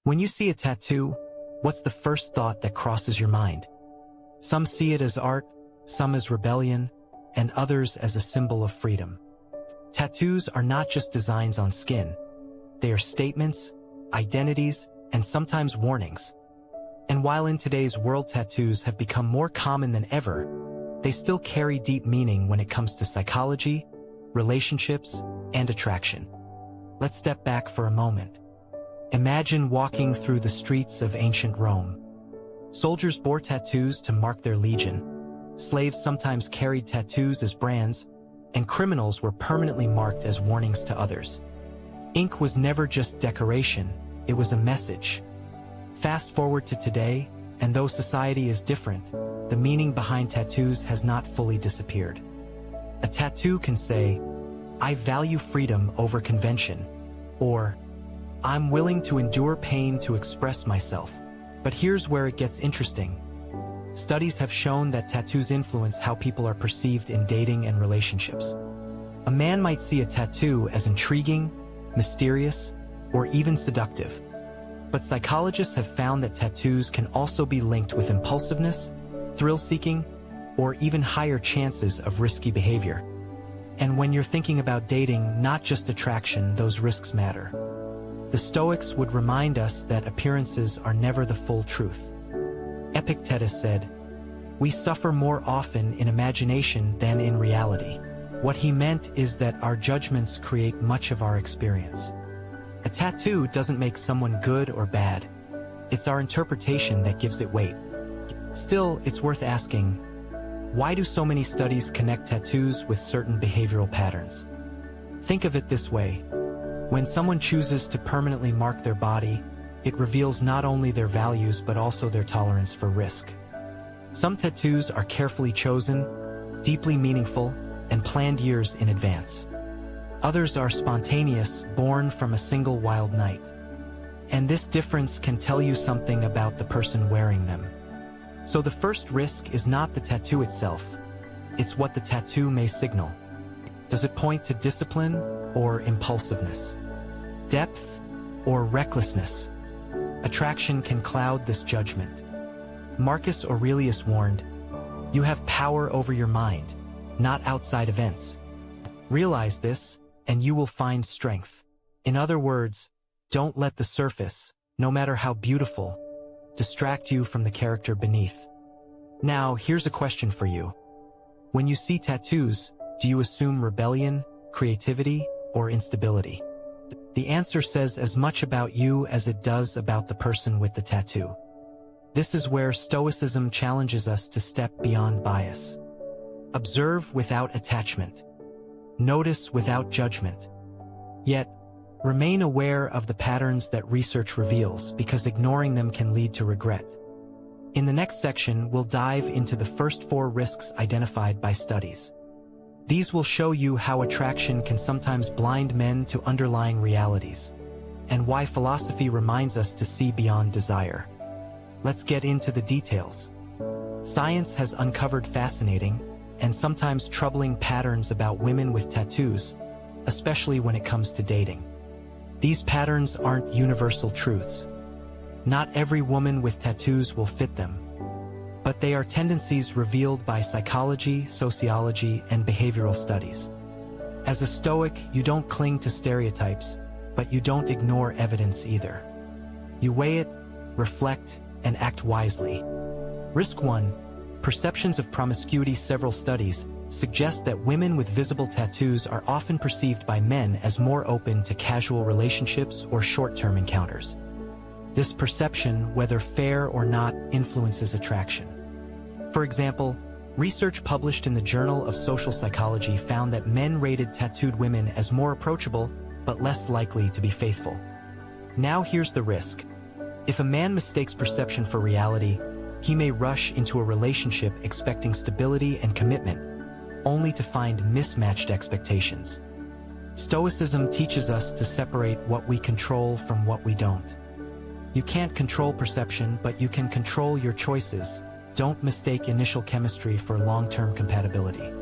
When you see a tattoo, what's the first thought that crosses your mind? Some see it as art, some as rebellion, and others as a symbol of freedom. Tattoos are not just designs on skin. They are statements, identities, and sometimes warnings. And while in today's world tattoos have become more common than ever, they still carry deep meaning when it comes to psychology, relationships, and attraction. Let's step back for a moment. Imagine walking through the streets of ancient Rome. Soldiers bore tattoos to mark their legion. Slaves sometimes carried tattoos as brands, and criminals were permanently marked as warnings to others. Ink was never just decoration, it was a message. Fast forward to today, and though society is different, the meaning behind tattoos has not fully disappeared. A tattoo can say, "I value freedom over convention," or "I'm willing to endure pain to express myself." But here's where it gets interesting. Studies have shown that tattoos influence how people are perceived in dating and relationships. A man might see a tattoo as intriguing, mysterious, or even seductive. But psychologists have found that tattoos can also be linked with impulsiveness, thrill-seeking, or even higher chances of risky behavior. And when you're thinking about dating, not just attraction, those risks matter. The Stoics would remind us that appearances are never the full truth. Epictetus said, "We suffer more often in imagination than in reality." What he meant is that our judgments create much of our experience. A tattoo doesn't make someone good or bad. It's our interpretation that gives it weight. Still, it's worth asking, why do so many studies connect tattoos with certain behavioral patterns? Think of it this way. When someone chooses to permanently mark their body, it reveals not only their values but also their tolerance for risk. Some tattoos are carefully chosen, deeply meaningful, and planned years in advance. Others are spontaneous, born from a single wild night. And this difference can tell you something about the person wearing them. So the first risk is not the tattoo itself, it's what the tattoo may signal. Does it point to discipline or impulsiveness? Depth or recklessness? Attraction can cloud this judgment. Marcus Aurelius warned, "You have power over your mind, not outside events. Realize this, and you will find strength." In other words, don't let the surface, no matter how beautiful, distract you from the character beneath. Now, here's a question for you. When you see tattoos, do you assume rebellion, creativity, or instability? The answer says as much about you as it does about the person with the tattoo. This is where Stoicism challenges us to step beyond bias. Observe without attachment. Notice without judgment. Yet, remain aware of the patterns that research reveals, because ignoring them can lead to regret. In the next section, we'll dive into the first 4 risks identified by studies. These will show you how attraction can sometimes blind men to underlying realities, and why philosophy reminds us to see beyond desire. Let's get into the details. Science has uncovered fascinating and sometimes troubling patterns about women with tattoos, especially when it comes to dating. These patterns aren't universal truths. Not every woman with tattoos will fit them, but they are tendencies revealed by psychology, sociology, and behavioral studies. As a Stoic, you don't cling to stereotypes, but you don't ignore evidence either. You weigh it, reflect, and act wisely. Risk 1. Perceptions of promiscuity. Several studies suggest that women with visible tattoos are often perceived by men as more open to casual relationships or short-term encounters. This perception, whether fair or not, influences attraction. For example, research published in the Journal of Social Psychology found that men rated tattooed women as more approachable, but less likely to be faithful. Now here's the risk. If a man mistakes perception for reality, he may rush into a relationship expecting stability and commitment, only to find mismatched expectations. Stoicism teaches us to separate what we control from what we don't. You can't control perception, but you can control your choices. Don't mistake initial chemistry for long-term compatibility.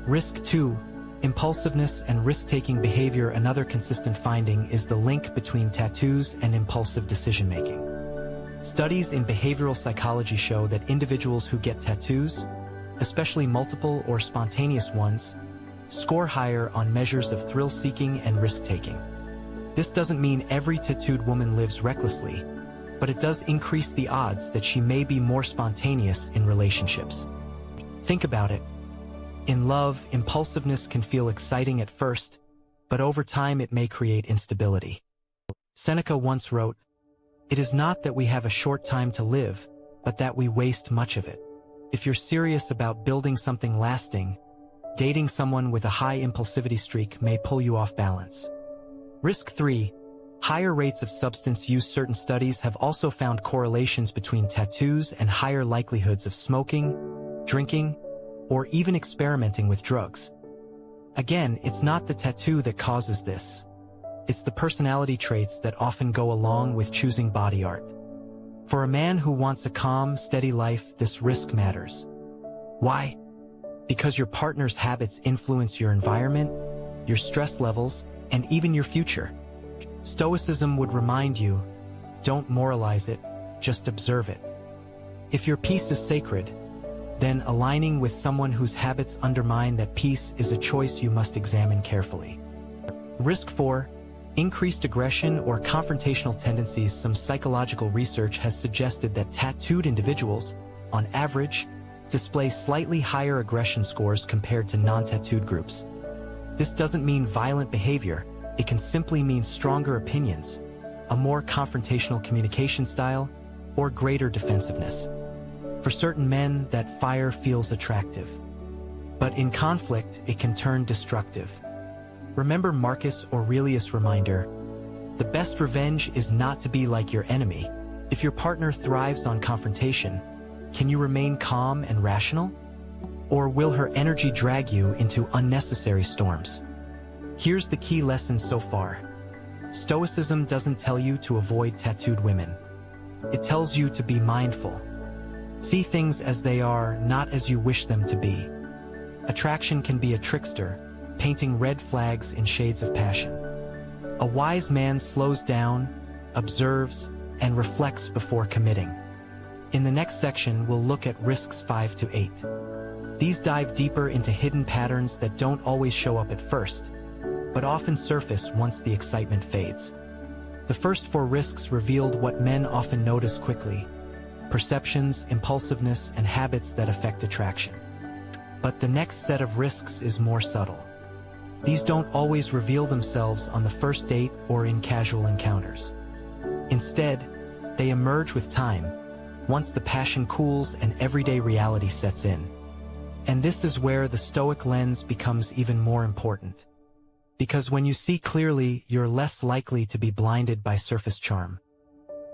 Risk 2. Impulsiveness and risk-taking behavior. Another consistent finding is the link between tattoos and impulsive decision-making. Studies in behavioral psychology show that individuals who get tattoos, especially multiple or spontaneous ones, score higher on measures of thrill-seeking and risk-taking. This doesn't mean every tattooed woman lives recklessly, but it does increase the odds that she may be more spontaneous in relationships. Think about it. In love, impulsiveness can feel exciting at first, but over time it may create instability. Seneca once wrote, "It is not that we have a short time to live, but that we waste much of it." If you're serious about building something lasting, dating someone with a high impulsivity streak may pull you off balance. Risk 3. Higher rates of substance use. Certain studies have also found correlations between tattoos and higher likelihoods of smoking, drinking, or even experimenting with drugs. Again, it's not the tattoo that causes this. It's the personality traits that often go along with choosing body art. For a man who wants a calm, steady life, this risk matters. Why? Because your partner's habits influence your environment, your stress levels, and even your future. Stoicism would remind you, don't moralize it, just observe it. If your peace is sacred, then aligning with someone whose habits undermine that peace is a choice you must examine carefully. Risk 4. Increased aggression or confrontational tendencies. Some psychological research has suggested that tattooed individuals, on average, display slightly higher aggression scores compared to non-tattooed groups. This doesn't mean violent behavior, it can simply mean stronger opinions, a more confrontational communication style, or greater defensiveness. For certain men, that fire feels attractive. But in conflict, it can turn destructive. Remember Marcus Aurelius' reminder, the best revenge is not to be like your enemy. If your partner thrives on confrontation, can you remain calm and rational? Or will her energy drag you into unnecessary storms? Here's the key lesson so far. Stoicism doesn't tell you to avoid tattooed women. It tells you to be mindful. See things as they are, not as you wish them to be. Attraction can be a trickster, painting red flags in shades of passion. A wise man slows down, observes, and reflects before committing. In the next section, we'll look at risks 5 to 8. These dive deeper into hidden patterns that don't always show up at first, but often surface once the excitement fades. The first 4 risks revealed what men often notice quickly: perceptions, impulsiveness, and habits that affect attraction. But the next set of risks is more subtle. These don't always reveal themselves on the first date or in casual encounters. Instead, they emerge with time, once the passion cools and everyday reality sets in. And this is where the Stoic lens becomes even more important. Because when you see clearly, you're less likely to be blinded by surface charm.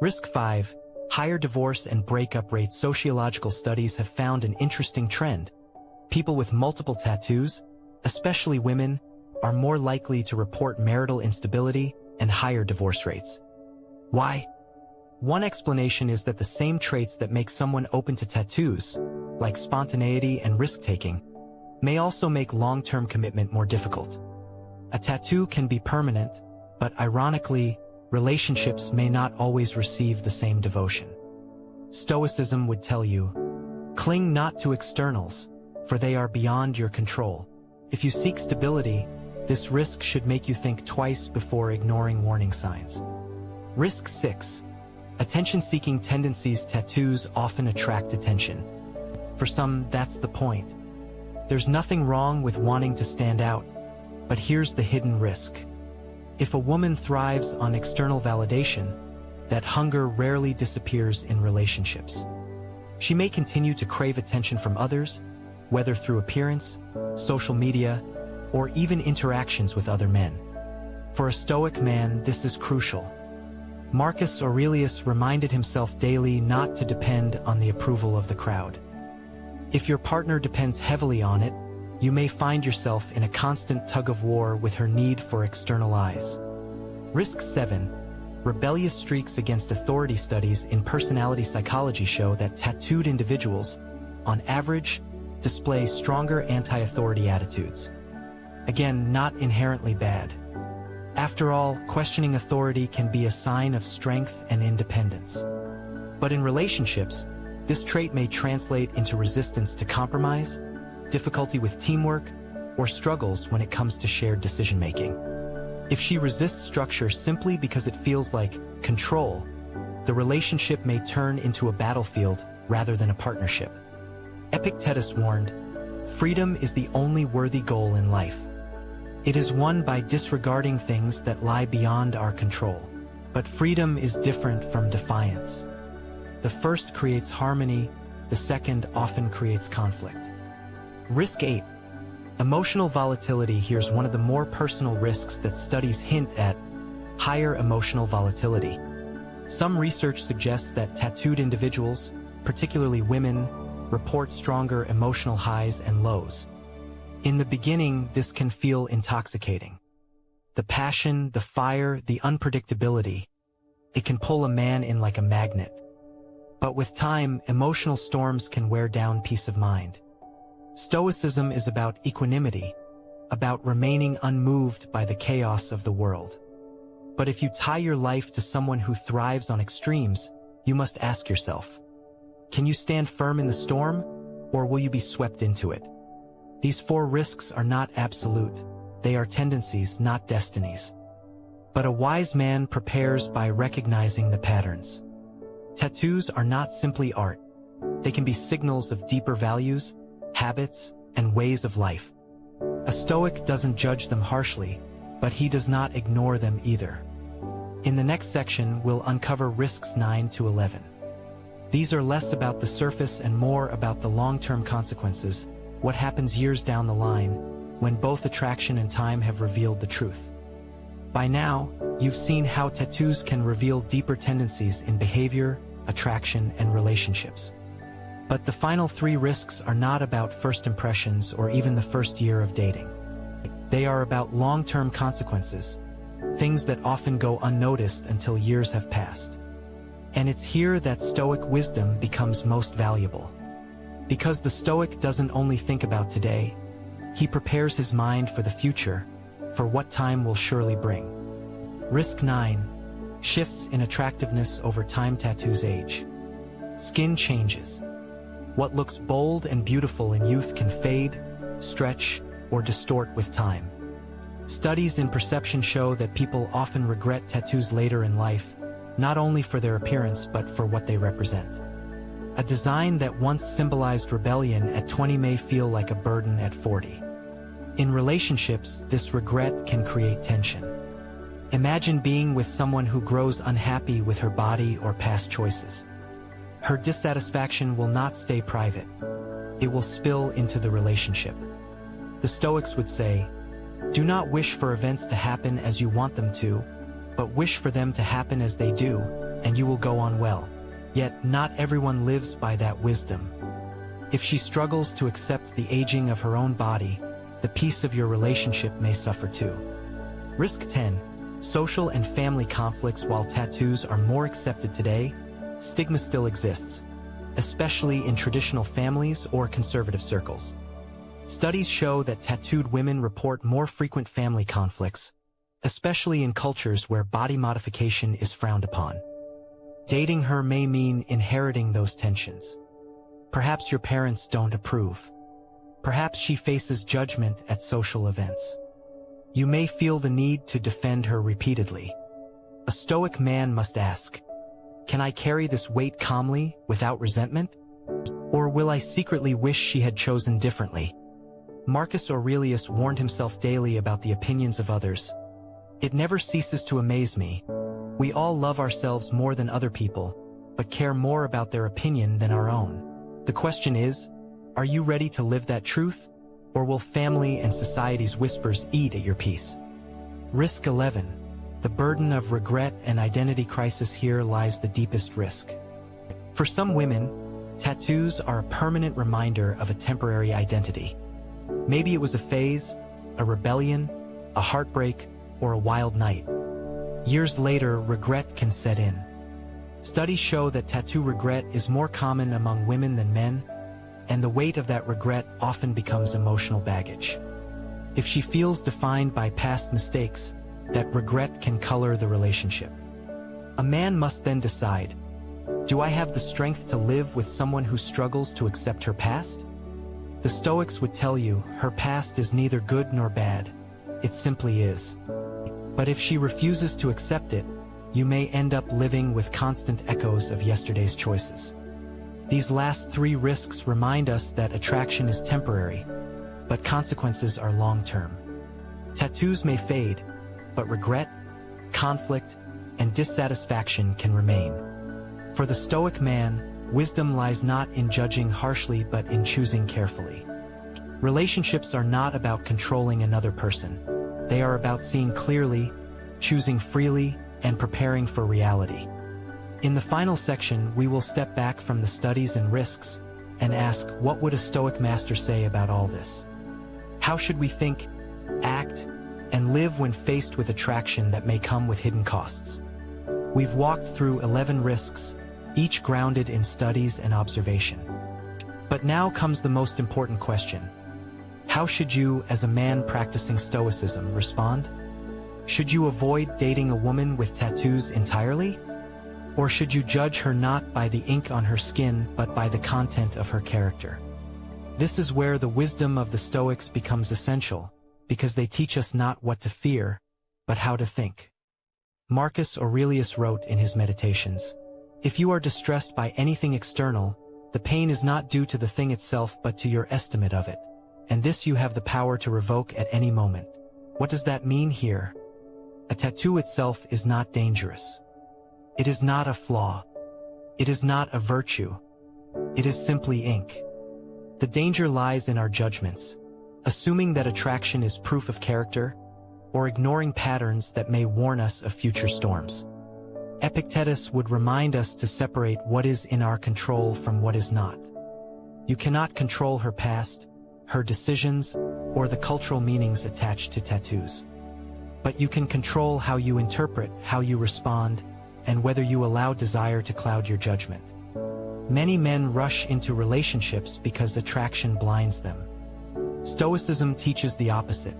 Risk 5. Higher divorce and breakup rates. Sociological studies have found an interesting trend. People with multiple tattoos, especially women, are more likely to report marital instability and higher divorce rates. Why? One explanation is that the same traits that make someone open to tattoos, like spontaneity and risk-taking, may also make long-term commitment more difficult. A tattoo can be permanent, but ironically, relationships may not always receive the same devotion. Stoicism would tell you, cling not to externals, for they are beyond your control. If you seek stability, this risk should make you think twice before ignoring warning signs. Risk 6. Attention-seeking tendencies. Tattoos often attract attention. For some, that's the point. There's nothing wrong with wanting to stand out, but here's the hidden risk. If a woman thrives on external validation, that hunger rarely disappears in relationships. She may continue to crave attention from others, whether through appearance, social media, or even interactions with other men. For a Stoic man, this is crucial. Marcus Aurelius reminded himself daily not to depend on the approval of the crowd. If your partner depends heavily on it, you may find yourself in a constant tug-of-war with her need for external eyes. Risk 7. Rebellious streaks against authority. Studies in personality psychology show that tattooed individuals, on average, display stronger anti-authority attitudes. Again, not inherently bad. After all, questioning authority can be a sign of strength and independence. But in relationships, this trait may translate into resistance to compromise, difficulty with teamwork, or struggles when it comes to shared decision-making. If she resists structure simply because it feels like control, the relationship may turn into a battlefield rather than a partnership. Epictetus warned, "Freedom is the only worthy goal in life. It is won by disregarding things that lie beyond our control." But freedom is different from defiance. The first creates harmony, the second often creates conflict. Risk 8. Emotional volatility. Here's one of the more personal risks that studies hint at: higher emotional volatility. Some research suggests that tattooed individuals, particularly women, report stronger emotional highs and lows. In the beginning, this can feel intoxicating. The passion, the fire, the unpredictability, it can pull a man in like a magnet. But with time, emotional storms can wear down peace of mind. Stoicism is about equanimity, about remaining unmoved by the chaos of the world. But if you tie your life to someone who thrives on extremes, you must ask yourself, can you stand firm in the storm, or will you be swept into it? These 4 risks are not absolute. They are tendencies, not destinies. But a wise man prepares by recognizing the patterns. Tattoos are not simply art. They can be signals of deeper values, habits, and ways of life. A Stoic doesn't judge them harshly, but he does not ignore them either. In the next section, we'll uncover risks 9 to 11. These are less about the surface and more about the long-term consequences, what happens years down the line, when both attraction and time have revealed the truth. By now, you've seen how tattoos can reveal deeper tendencies in behavior, attraction, and relationships. But the final 3 risks are not about first impressions or even the first year of dating. They are about long-term consequences, things that often go unnoticed until years have passed. And it's here that Stoic wisdom becomes most valuable. Because the Stoic doesn't only think about today, he prepares his mind for the future, for what time will surely bring. Risk 9. Shifts in attractiveness over time. Tattoos age. Skin changes. What looks bold and beautiful in youth can fade, stretch, or distort with time. Studies in perception show that people often regret tattoos later in life, not only for their appearance but for what they represent. A design that once symbolized rebellion at 20 may feel like a burden at 40. In relationships, this regret can create tension. Imagine being with someone who grows unhappy with her body or past choices. Her dissatisfaction will not stay private. It will spill into the relationship. The Stoics would say, do not wish for events to happen as you want them to, but wish for them to happen as they do, and you will go on well. Yet, not everyone lives by that wisdom. If she struggles to accept the aging of her own body, the peace of your relationship may suffer too. Risk 10. Social and family conflicts. While tattoos are more accepted today, stigma still exists, especially in traditional families or conservative circles. Studies show that tattooed women report more frequent family conflicts, especially in cultures where body modification is frowned upon. Dating her may mean inheriting those tensions. Perhaps your parents don't approve. Perhaps she faces judgment at social events. You may feel the need to defend her repeatedly. A Stoic man must ask, can I carry this weight calmly, without resentment? Or will I secretly wish she had chosen differently? Marcus Aurelius warned himself daily about the opinions of others. It never ceases to amaze me. We all love ourselves more than other people, but care more about their opinion than our own. The question is, are you ready to live that truth? Or will family and society's whispers eat at your peace? Risk 11. The burden of regret and identity crisis. Here lies the deepest risk. For some women, tattoos are a permanent reminder of a temporary identity. Maybe it was a phase, a rebellion, a heartbreak, or a wild night. Years later, regret can set in. Studies show that tattoo regret is more common among women than men, and the weight of that regret often becomes emotional baggage. If she feels defined by past mistakes, that regret can color the relationship. A man must then decide, do I have the strength to live with someone who struggles to accept her past? The Stoics would tell you, her past is neither good nor bad, it simply is. But if she refuses to accept it, you may end up living with constant echoes of yesterday's choices. These last three risks remind us that attraction is temporary, but consequences are long-term. Tattoos may fade, but regret, conflict, and dissatisfaction can remain. For the Stoic man, wisdom lies not in judging harshly but in choosing carefully. Relationships are not about controlling another person. They are about seeing clearly, choosing freely, and preparing for reality. In the final section, we will step back from the studies and risks and ask, what would a Stoic master say about all this? How should we think, act, and live when faced with attraction that may come with hidden costs? We've walked through 11 risks, each grounded in studies and observation. But now comes the most important question. How should you, as a man practicing Stoicism, respond? Should you avoid dating a woman with tattoos entirely? Or should you judge her not by the ink on her skin but by the content of her character? This is where the wisdom of the Stoics becomes essential, because they teach us not what to fear, but how to think. Marcus Aurelius wrote in his Meditations, "If you are distressed by anything external, the pain is not due to the thing itself but to your estimate of it, and this you have the power to revoke at any moment." What does that mean here? A tattoo itself is not dangerous. It is not a flaw. It is not a virtue. It is simply ink. The danger lies in our judgments, assuming that attraction is proof of character, or ignoring patterns that may warn us of future storms. Epictetus would remind us to separate what is in our control from what is not. You cannot control her past, her decisions, or the cultural meanings attached to tattoos. But you can control how you interpret, how you respond, and whether you allow desire to cloud your judgment. Many men rush into relationships because attraction blinds them. Stoicism teaches the opposite.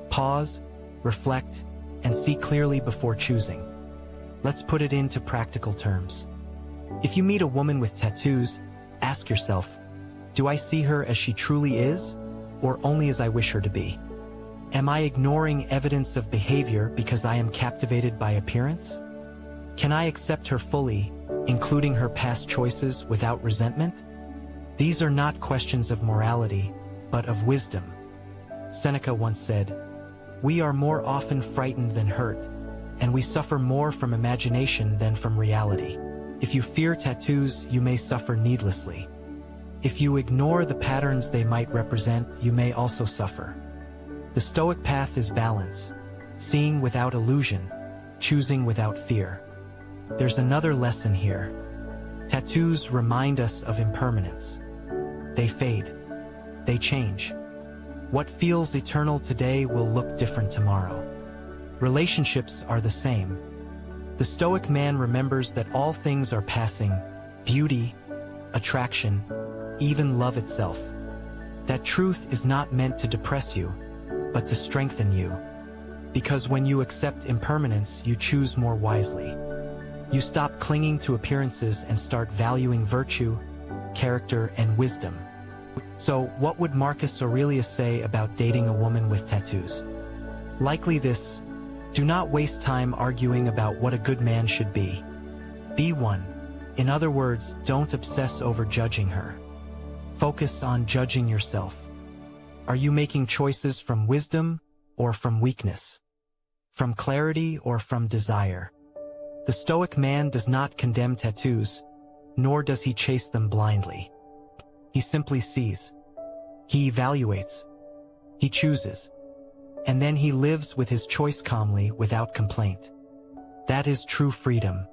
Pause, reflect, and see clearly before choosing. Let's put it into practical terms. If you meet a woman with tattoos, ask yourself, do I see her as she truly is, or only as I wish her to be? Am I ignoring evidence of behavior because I am captivated by appearance? Can I accept her fully, including her past choices, without resentment? These are not questions of morality, but of wisdom. Seneca once said, "We are more often frightened than hurt, and we suffer more from imagination than from reality." If you fear tattoos, you may suffer needlessly. If you ignore the patterns they might represent, you may also suffer. The Stoic path is balance, seeing without illusion, choosing without fear. There's another lesson here. Tattoos remind us of impermanence. They fade. They change. What feels eternal today will look different tomorrow. Relationships are the same. The Stoic man remembers that all things are passing, beauty, attraction, even love itself. That truth is not meant to depress you, but to strengthen you. Because when you accept impermanence, you choose more wisely. You stop clinging to appearances and start valuing virtue, character, and wisdom. So, what would Marcus Aurelius say about dating a woman with tattoos? Likely this: do not waste time arguing about what a good man should be. Be one. In other words, don't obsess over judging her. Focus on judging yourself. Are you making choices from wisdom or from weakness? From clarity or from desire? The Stoic man does not condemn tattoos, nor does he chase them blindly. He simply sees. He evaluates. He chooses. And then he lives with his choice calmly without complaint. That is true freedom.